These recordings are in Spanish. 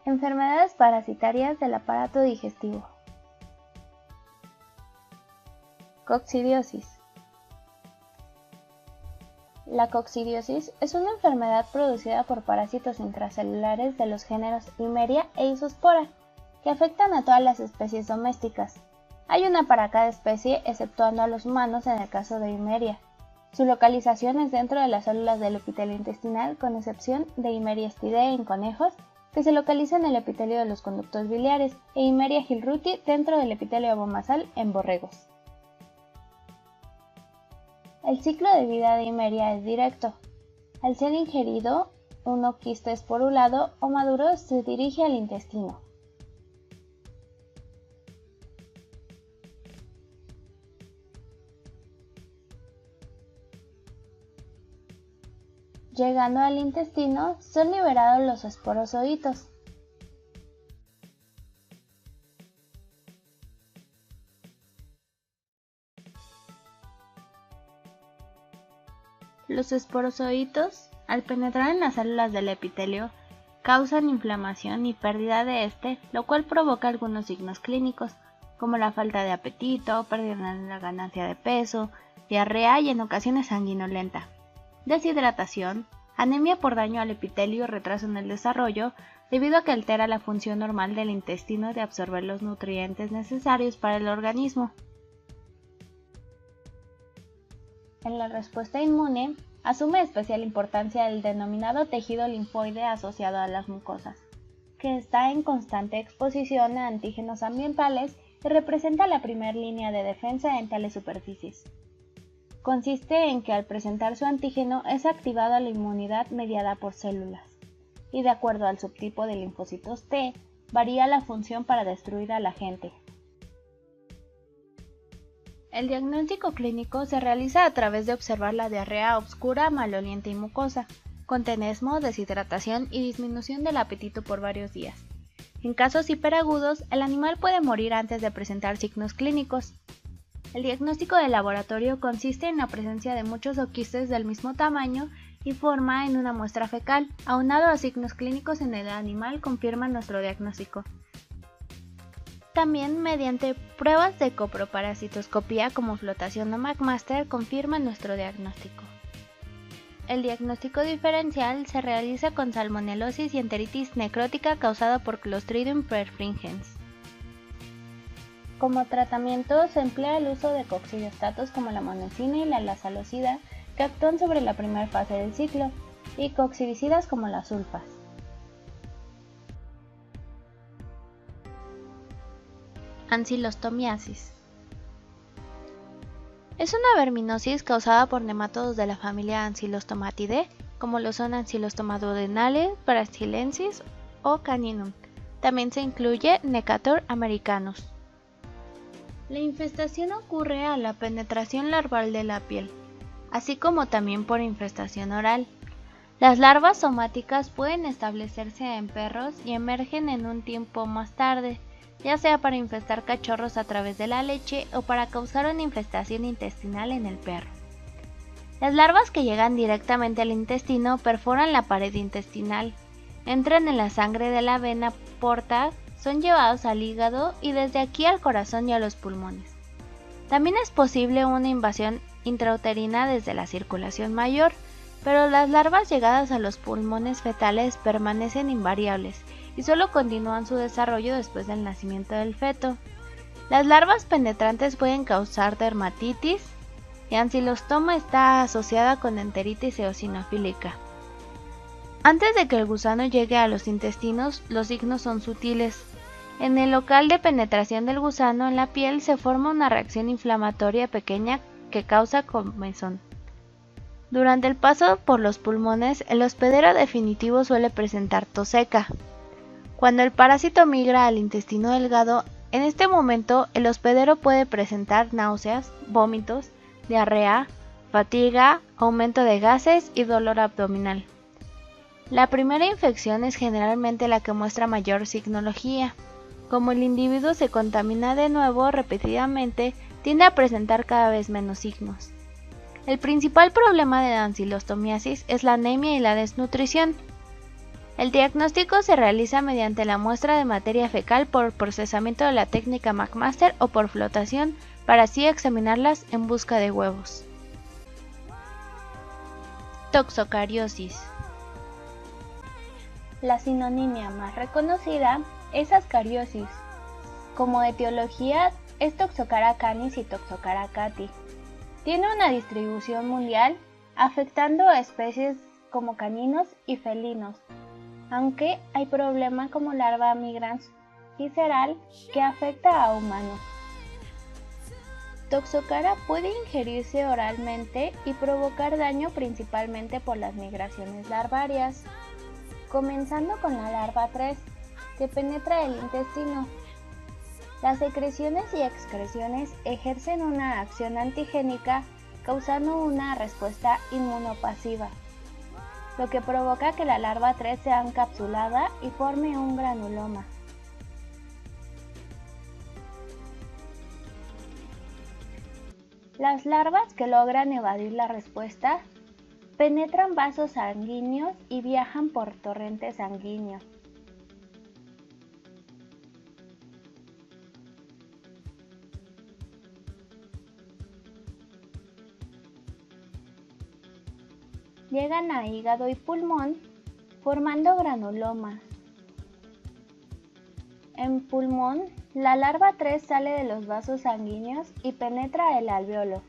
Enfermedades parasitarias del aparato digestivo. Coccidiosis. La coccidiosis es una enfermedad producida por parásitos intracelulares de los géneros Eimeria e Isospora, que afectan a todas las especies domésticas. Hay una para cada especie, exceptuando a los humanos en el caso de Eimeria. Su localización es dentro de las células del epitelio intestinal, con excepción de Eimeriastidae en conejos, que se localiza en el epitelio de los conductos biliares, e Eimeria gilruti dentro del epitelio abomasal en borregos. El ciclo de vida de Eimeria es directo. Al ser ingerido, un oquiste esporulado o maduro se dirige al intestino. Llegando al intestino, son liberados los esporozoitos. Los esporozoitos, al penetrar en las células del epitelio, causan inflamación y pérdida de este, lo cual provoca algunos signos clínicos, como la falta de apetito, pérdida en la ganancia de peso, diarrea y en ocasiones sanguinolenta. Deshidratación, anemia por daño al epitelio y retraso en el desarrollo, debido a que altera la función normal del intestino de absorber los nutrientes necesarios para el organismo. En la respuesta inmune, asume especial importancia el denominado tejido linfoide asociado a las mucosas, que está en constante exposición a antígenos ambientales y representa la primera línea de defensa en tales superficies. Consiste en que al presentar su antígeno es activada la inmunidad mediada por células, y de acuerdo al subtipo de linfocitos T, varía la función para destruir al agente. El diagnóstico clínico se realiza a través de observar la diarrea oscura, maloliente y mucosa, con tenesmo, deshidratación y disminución del apetito por varios días. En casos hiperagudos, el animal puede morir antes de presentar signos clínicos. El diagnóstico de laboratorio consiste en la presencia de muchos oquistes del mismo tamaño y forma en una muestra fecal, aunado a signos clínicos en el animal confirman nuestro diagnóstico. También mediante pruebas de coproparasitoscopía como flotación o McMaster confirman nuestro diagnóstico. El diagnóstico diferencial se realiza con salmonelosis y enteritis necrótica causada por Clostridium perfringens. Como tratamiento se emplea el uso de coccidiostatos como la monecina y la lasalocida, que actúan sobre la primera fase del ciclo, y coccidicidas como las sulfas. Ancilostomiasis. Es una verminosis causada por nematodos de la familia Ancylostomatidae, como lo son Ancylostoma duodenale, brasiliensis o caninum. También se incluye Necator americanus. La infestación ocurre a la penetración larval de la piel, así como también por infestación oral. Las larvas somáticas pueden establecerse en perros y emergen en un tiempo más tarde, ya sea para infestar cachorros a través de la leche o para causar una infestación intestinal en el perro. Las larvas que llegan directamente al intestino perforan la pared intestinal, entran en la sangre de la vena porta, son llevados al hígado y desde aquí al corazón y a los pulmones. También es posible una invasión intrauterina desde la circulación mayor, pero las larvas llegadas a los pulmones fetales permanecen invariables y solo continúan su desarrollo después del nacimiento del feto. Las larvas penetrantes pueden causar dermatitis y ancilostoma está asociada con enteritis eosinofílica. Antes de que el gusano llegue a los intestinos, los signos son sutiles. En el local de penetración del gusano en la piel se forma una reacción inflamatoria pequeña que causa comezón. Durante el paso por los pulmones, el hospedero definitivo suele presentar tos seca. Cuando el parásito migra al intestino delgado, en este momento el hospedero puede presentar náuseas, vómitos, diarrea, fatiga, aumento de gases y dolor abdominal. La primera infección es generalmente la que muestra mayor signología. Como el individuo se contamina de nuevo repetidamente, tiende a presentar cada vez menos signos. El principal problema de la ancilostomiasis es la anemia y la desnutrición. El diagnóstico se realiza mediante la muestra de materia fecal por procesamiento de la técnica McMaster o por flotación, para así examinarlas en busca de huevos. Toxocariosis. La sinonimia más reconocida es ascariosis. Como etiología es Toxocara canis y Toxocara cati. Tiene una distribución mundial, afectando a especies como caninos y felinos, aunque hay problemas como larva migrans visceral que afecta a humanos. Toxocara puede ingerirse oralmente y provocar daño principalmente por las migraciones larvarias, comenzando con la larva 3, que penetra el intestino. Las secreciones y excreciones ejercen una acción antigénica causando una respuesta inmunopasiva, lo que provoca que la larva 3 sea encapsulada y forme un granuloma. Las larvas que logran evadir la respuesta penetran vasos sanguíneos y viajan por torrente sanguíneo. Llegan a hígado y pulmón, formando granulomas. En pulmón, la larva 3 sale de los vasos sanguíneos y penetra el alveolo.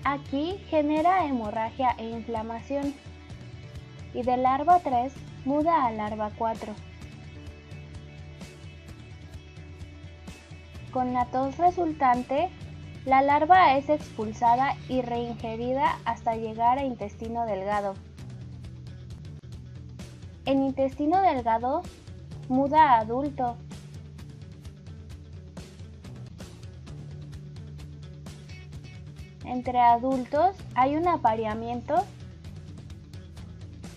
Aquí genera hemorragia e inflamación, y de larva 3 muda a larva 4. Con la tos resultante, la larva es expulsada y reingerida hasta llegar a intestino delgado. En intestino delgado, muda a adulto. Entre adultos hay un apareamiento,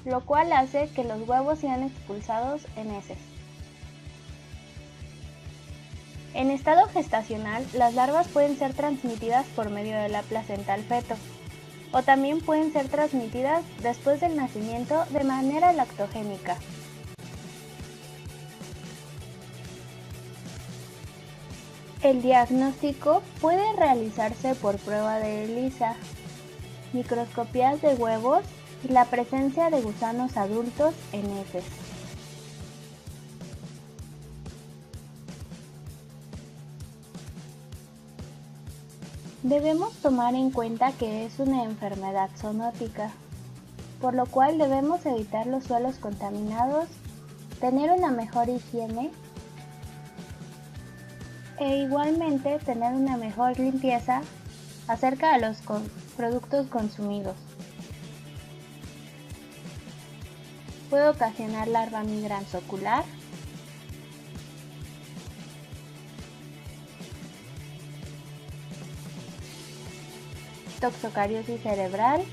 lo cual hace que los huevos sean expulsados en heces. En estado gestacional, las larvas pueden ser transmitidas por medio de la placenta al feto, o también pueden ser transmitidas después del nacimiento de manera lactogénica. El diagnóstico puede realizarse por prueba de ELISA, microscopías de huevos y la presencia de gusanos adultos en heces. Debemos tomar en cuenta que es una enfermedad zoonótica, por lo cual debemos evitar los suelos contaminados, tener una mejor higiene e igualmente tener una mejor limpieza acerca de los productos consumidos. Puede ocasionar larva migrans ocular, toxocariosis cerebral,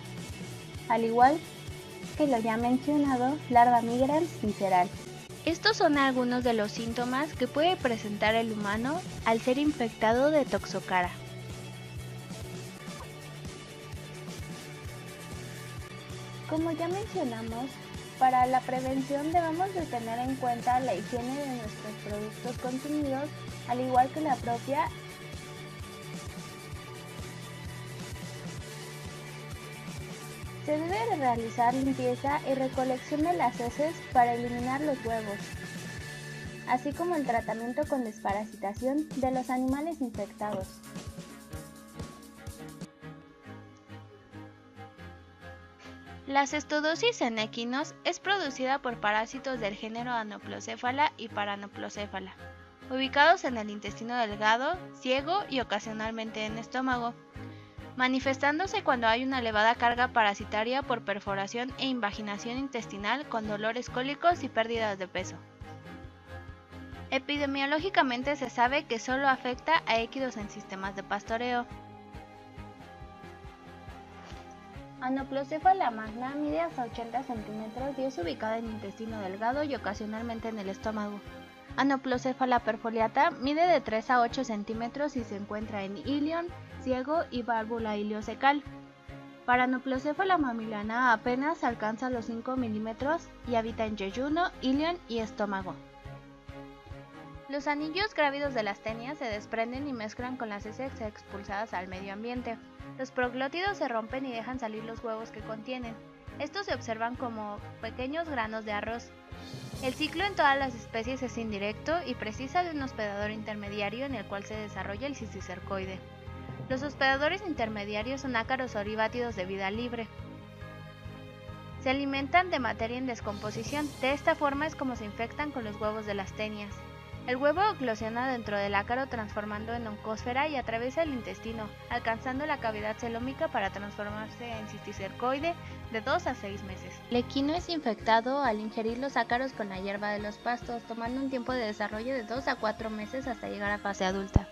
al igual que lo ya mencionado, larva migrans visceral. Estos son algunos de los síntomas que puede presentar el humano al ser infectado de Toxocara. Como ya mencionamos, para la prevención debemos de tener en cuenta la higiene de nuestros productos consumidos, al igual que la propia. Se debe de realizar limpieza y recolección de las heces para eliminar los huevos, así como el tratamiento con desparasitación de los animales infectados. La cestodosis en equinos es producida por parásitos del género Anoplocephala y Paranoplocéphala, ubicados en el intestino delgado, ciego y ocasionalmente en estómago, manifestándose cuando hay una elevada carga parasitaria por perforación e invaginación intestinal con dolores cólicos y pérdidas de peso. Epidemiológicamente se sabe que solo afecta a equinos en sistemas de pastoreo. Anoplocephala magna mide hasta 80 centímetros y es ubicada en intestino delgado y ocasionalmente en el estómago. Anoplocephala perfoliata mide de 3 a 8 centímetros y se encuentra en ilion, ciego y válvula iliocecal. Paranoplocephala mamiliana apenas alcanza los 5 milímetros y habita en yeyuno, ilion y estómago. Los anillos grávidos de las tenias se desprenden y mezclan con las heces expulsadas al medio ambiente. Los proglótidos se rompen y dejan salir los huevos que contienen. Estos se observan como pequeños granos de arroz. El ciclo en todas las especies es indirecto y precisa de un hospedador intermediario en el cual se desarrolla el cisticercoide. Los hospedadores intermediarios son ácaros oríbatidos de vida libre. Se alimentan de materia en descomposición. De esta forma es como se infectan con los huevos de las tenias. El huevo eclosiona dentro del ácaro transformando en oncósfera y atraviesa el intestino, alcanzando la cavidad celómica para transformarse en cisticercoide de 2 a 6 meses. El equino es infectado al ingerir los ácaros con la hierba de los pastos, tomando un tiempo de desarrollo de 2 a 4 meses hasta llegar a fase adulta.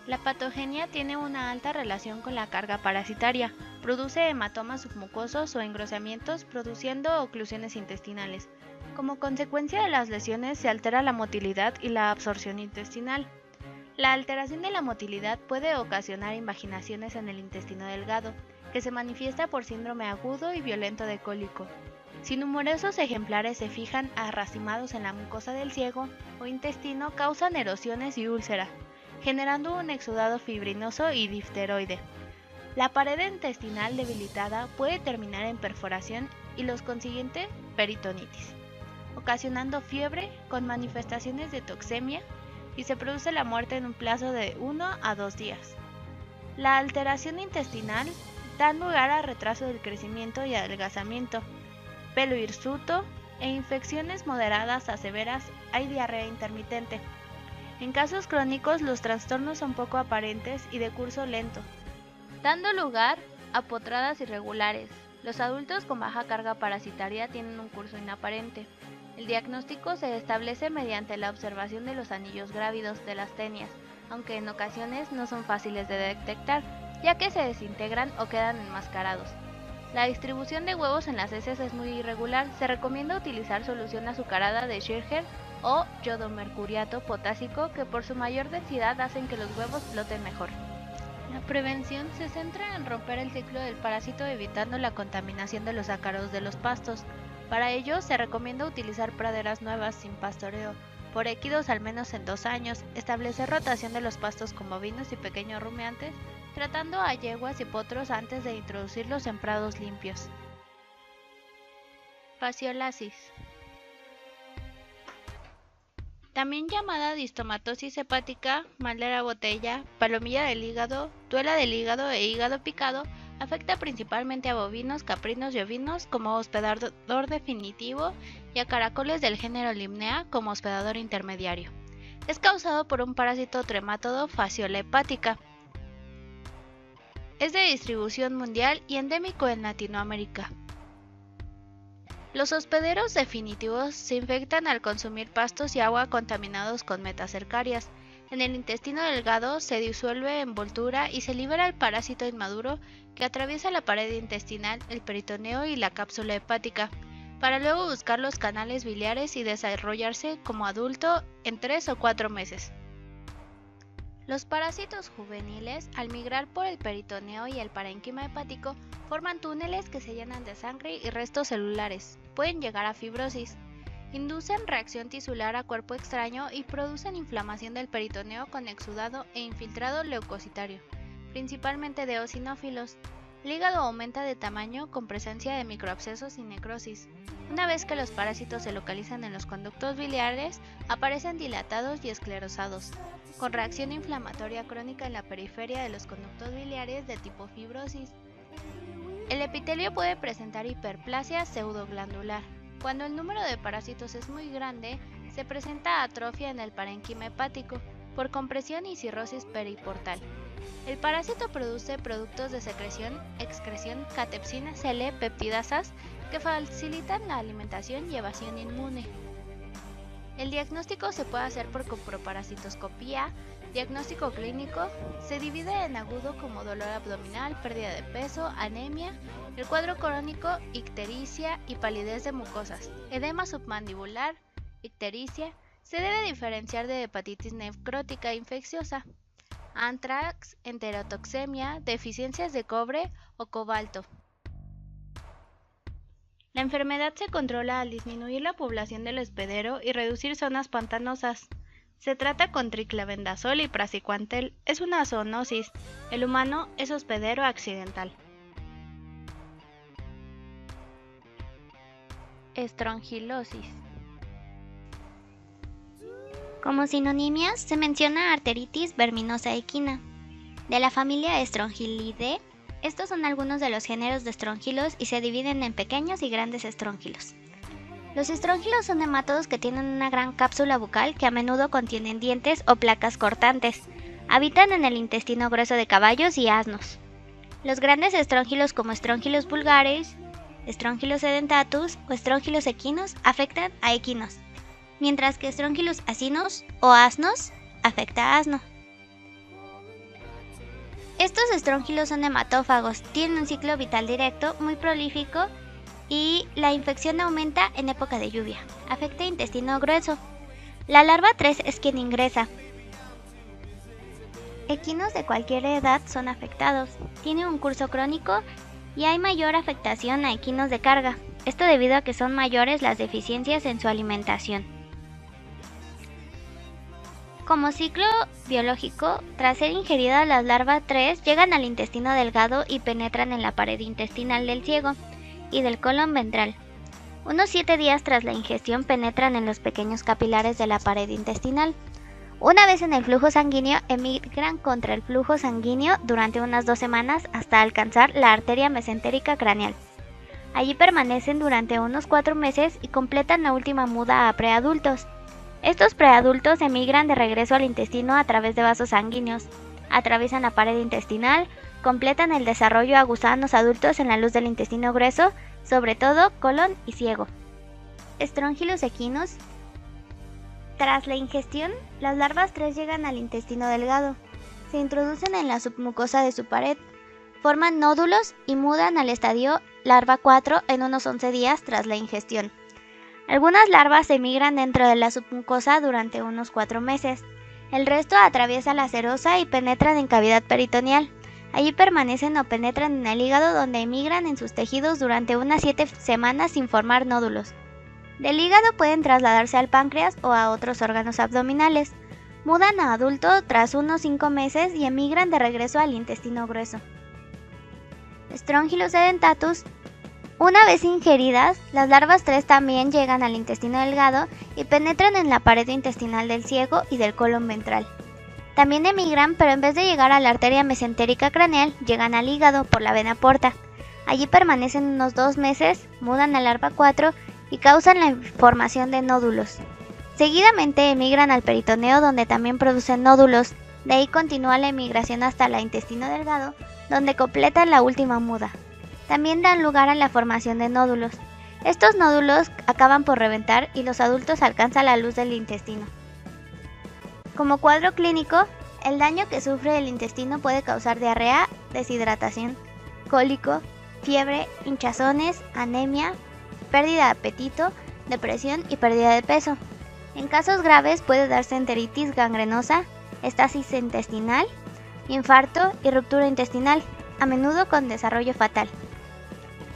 La patogenia tiene una alta relación con la carga parasitaria, produce hematomas submucosos o engrosamientos, produciendo oclusiones intestinales. Como consecuencia de las lesiones se altera la motilidad y la absorción intestinal. La alteración de la motilidad puede ocasionar invaginaciones en el intestino delgado, que se manifiesta por síndrome agudo y violento de cólico. Si numerosos ejemplares se fijan arracimados en la mucosa del ciego o intestino, causan erosiones y úlcera, generando un exudado fibrinoso y difteroide. La pared intestinal debilitada puede terminar en perforación y los consiguientes peritonitis, ocasionando fiebre con manifestaciones de toxemia y se produce la muerte en un plazo de 1 a 2 días. La alteración intestinal da lugar a retraso del crecimiento y adelgazamiento, pelo hirsuto e infecciones moderadas a severas. Hay diarrea intermitente. En casos crónicos los trastornos son poco aparentes y de curso lento, dando lugar a potradas irregulares. Los adultos con baja carga parasitaria tienen un curso inaparente. El diagnóstico se establece mediante la observación de los anillos grávidos de las tenias, aunque en ocasiones no son fáciles de detectar, ya que se desintegran o quedan enmascarados. La distribución de huevos en las heces es muy irregular. Se recomienda utilizar solución azucarada de Schircher o yodomercuriato potásico, que por su mayor densidad hacen que los huevos floten mejor. La prevención se centra en romper el ciclo del parásito evitando la contaminación de los ácaros de los pastos. Para ello se recomienda utilizar praderas nuevas sin pastoreo, por equidos al menos en 2 años, establecer rotación de los pastos con bovinos y pequeños rumiantes, tratando a yeguas y potros antes de introducirlos en prados limpios. Fasciolasis, también llamada distomatosis hepática, mal de la botella, palomilla del hígado, tuela del hígado e hígado picado, afecta principalmente a bovinos, caprinos y ovinos como hospedador definitivo y a caracoles del género Limnea como hospedador intermediario. Es causado por un parásito tremátodo, Fasciola hepática. Es de distribución mundial y endémico en Latinoamérica. Los hospederos definitivos se infectan al consumir pastos y agua contaminados con metacercarias. En el intestino delgado se disuelve envoltura y se libera el parásito inmaduro que atraviesa la pared intestinal, el peritoneo y la cápsula hepática, para luego buscar los canales biliares y desarrollarse como adulto en 3 o 4 meses. Los parásitos juveniles, al migrar por el peritoneo y el parénquima hepático, forman túneles que se llenan de sangre y restos celulares. Pueden llegar a fibrosis. Inducen reacción tisular a cuerpo extraño y producen inflamación del peritoneo con exudado e infiltrado leucocitario, principalmente de eosinófilos. El hígado aumenta de tamaño con presencia de microabscesos y necrosis. Una vez que los parásitos se localizan en los conductos biliares, aparecen dilatados y esclerosados, con reacción inflamatoria crónica en la periferia de los conductos biliares de tipo fibrosis. El epitelio puede presentar hiperplasia pseudoglandular. Cuando el número de parásitos es muy grande, se presenta atrofia en el parénquima hepático por compresión y cirrosis periportal. El parásito produce productos de excreción, catepsinas L, peptidasas, que facilitan la alimentación y evasión inmune. El diagnóstico se puede hacer por coproparasitoscopía. Diagnóstico clínico se divide en agudo como dolor abdominal, pérdida de peso, anemia, el cuadro crónico, ictericia y palidez de mucosas, edema submandibular, ictericia. Se debe diferenciar de hepatitis necrótica infecciosa. anthrax, enterotoxemia, deficiencias de cobre o cobalto. La enfermedad se controla al disminuir la población del hospedero y reducir zonas pantanosas. Se trata con triclavendazol y praziquantel. Es una zoonosis. El humano es hospedero accidental. Estrongilosis. Como sinonimias se menciona arteritis verminosa equina. De la familia Estrongilidae, estos son algunos de los géneros de estrongilos y se dividen en pequeños y grandes estrongilos. Los estrongilos son nemátodos que tienen una gran cápsula bucal que a menudo contienen dientes o placas cortantes. Habitan en el intestino grueso de caballos y asnos. Los grandes estrongilos como Strongylos vulgaris, Strongylos edentatus o Strongylos equinos afectan a equinos, mientras que Strongylos asinus o asnos afecta a asno. Estos estrongilos son hematófagos, tienen un ciclo vital directo muy prolífico y la infección aumenta en época de lluvia. Afecta intestino grueso. La larva 3 es quien ingresa. Equinos de cualquier edad son afectados. Tienen un curso crónico y hay mayor afectación a equinos de carga. Esto debido a que son mayores las deficiencias en su alimentación. Como ciclo biológico, tras ser ingeridas las larvas 3 llegan al intestino delgado y penetran en la pared intestinal del ciego y del colon ventral. Unos 7 días tras la ingestión penetran en los pequeños capilares de la pared intestinal. Una vez en el flujo sanguíneo, emigran contra el flujo sanguíneo durante unas 2 semanas hasta alcanzar la arteria mesentérica craneal. Allí permanecen durante unos 4 meses y completan la última muda a preadultos. Estos preadultos emigran de regreso al intestino a través de vasos sanguíneos, atraviesan la pared intestinal, completan el desarrollo a gusanos adultos en la luz del intestino grueso, sobre todo colon y ciego. Strongylos equinos. Tras la ingestión, las larvas 3 llegan al intestino delgado, se introducen en la submucosa de su pared, forman nódulos y mudan al estadio larva 4 en unos 11 días tras la ingestión. Algunas larvas emigran dentro de la submucosa durante unos 4 meses. El resto atraviesa la serosa y penetran en cavidad peritoneal. Allí permanecen o penetran en el hígado, donde emigran en sus tejidos durante unas 7 semanas sin formar nódulos. Del hígado pueden trasladarse al páncreas o a otros órganos abdominales. Mudan a adulto tras unos 5 meses y emigran de regreso al intestino grueso. Strongylos edentatus. Una vez ingeridas, las larvas 3 también llegan al intestino delgado y penetran en la pared intestinal del ciego y del colon ventral. También emigran, pero en vez de llegar a la arteria mesentérica craneal, llegan al hígado por la vena porta. Allí permanecen unos 2 meses, mudan a larva 4 y causan la formación de nódulos. Seguidamente emigran al peritoneo, donde también producen nódulos. De ahí continúa la emigración hasta el intestino delgado, donde completan la última muda. También dan lugar a la formación de nódulos. Estos nódulos acaban por reventar y los adultos alcanzan la luz del intestino. Como cuadro clínico, el daño que sufre el intestino puede causar diarrea, deshidratación, cólico, fiebre, hinchazones, anemia, pérdida de apetito, depresión y pérdida de peso. En casos graves puede darse enteritis gangrenosa, estasis intestinal, infarto y ruptura intestinal, a menudo con desarrollo fatal.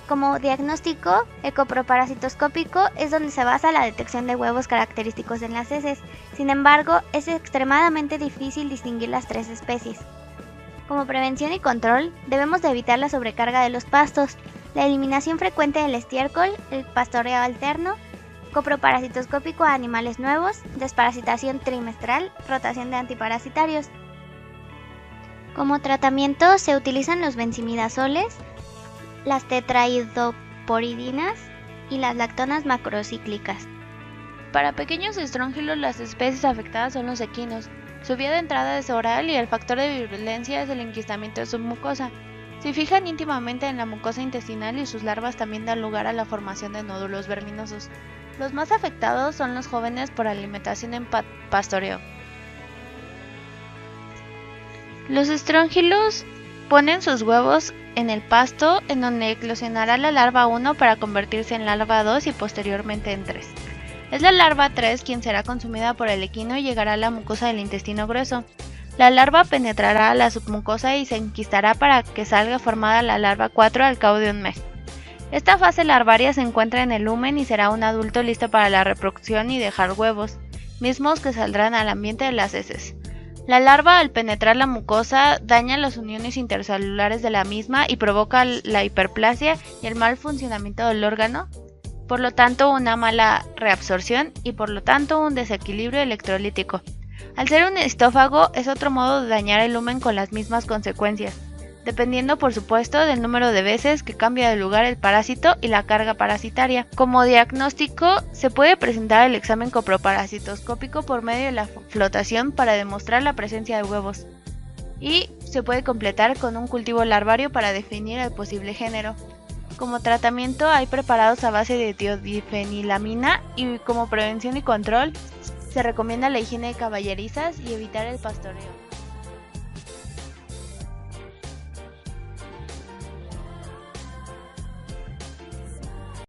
Como diagnóstico ecoproparasitoscópico es donde se basa la detección de huevos característicos en las heces. Sin embargo, es extremadamente difícil distinguir las 3 especies. Como prevención y control, debemos de evitar la sobrecarga de los pastos, la eliminación frecuente del estiércol, el pastoreo alterno, coproparasitoscópico a animales nuevos, desparasitación trimestral, rotación de antiparasitarios. Como tratamiento se utilizan los benzimidazoles, las tetraidoporidinas y las lactonas macrocíclicas. Para pequeños estróngilos, las especies afectadas son los equinos. Su vía de entrada es oral y el factor de virulencia es el enquistamiento de su mucosa. Se fijan íntimamente en la mucosa intestinal y sus larvas también dan lugar a la formación de nódulos verminosos. Los más afectados son los jóvenes por alimentación en pastoreo. Los estróngilos ponen sus huevos en el pasto, en donde eclosionará la larva 1 para convertirse en larva 2 y posteriormente en 3. Es la larva 3 quien será consumida por el equino y llegará a la mucosa del intestino grueso. La larva penetrará a la submucosa y se enquistará para que salga formada la larva 4 al cabo de un mes. Esta fase larvaria se encuentra en el lumen y será un adulto listo para la reproducción y dejar huevos, mismos que saldrán al ambiente de las heces. La larva, al penetrar la mucosa, daña las uniones intercelulares de la misma y provoca la hiperplasia y el mal funcionamiento del órgano, por lo tanto una mala reabsorción y por lo tanto un desequilibrio electrolítico. Al ser un estófago es otro modo de dañar el lumen con las mismas consecuencias, dependiendo por supuesto del número de veces que cambia de lugar el parásito y la carga parasitaria. Como diagnóstico se puede presentar el examen coproparasitoscópico por medio de la flotación para demostrar la presencia de huevos, y se puede completar con un cultivo larvario para definir el posible género. Como tratamiento hay preparados a base de tiodifenilamina y como prevención y control se recomienda la higiene de caballerizas y evitar el pastoreo.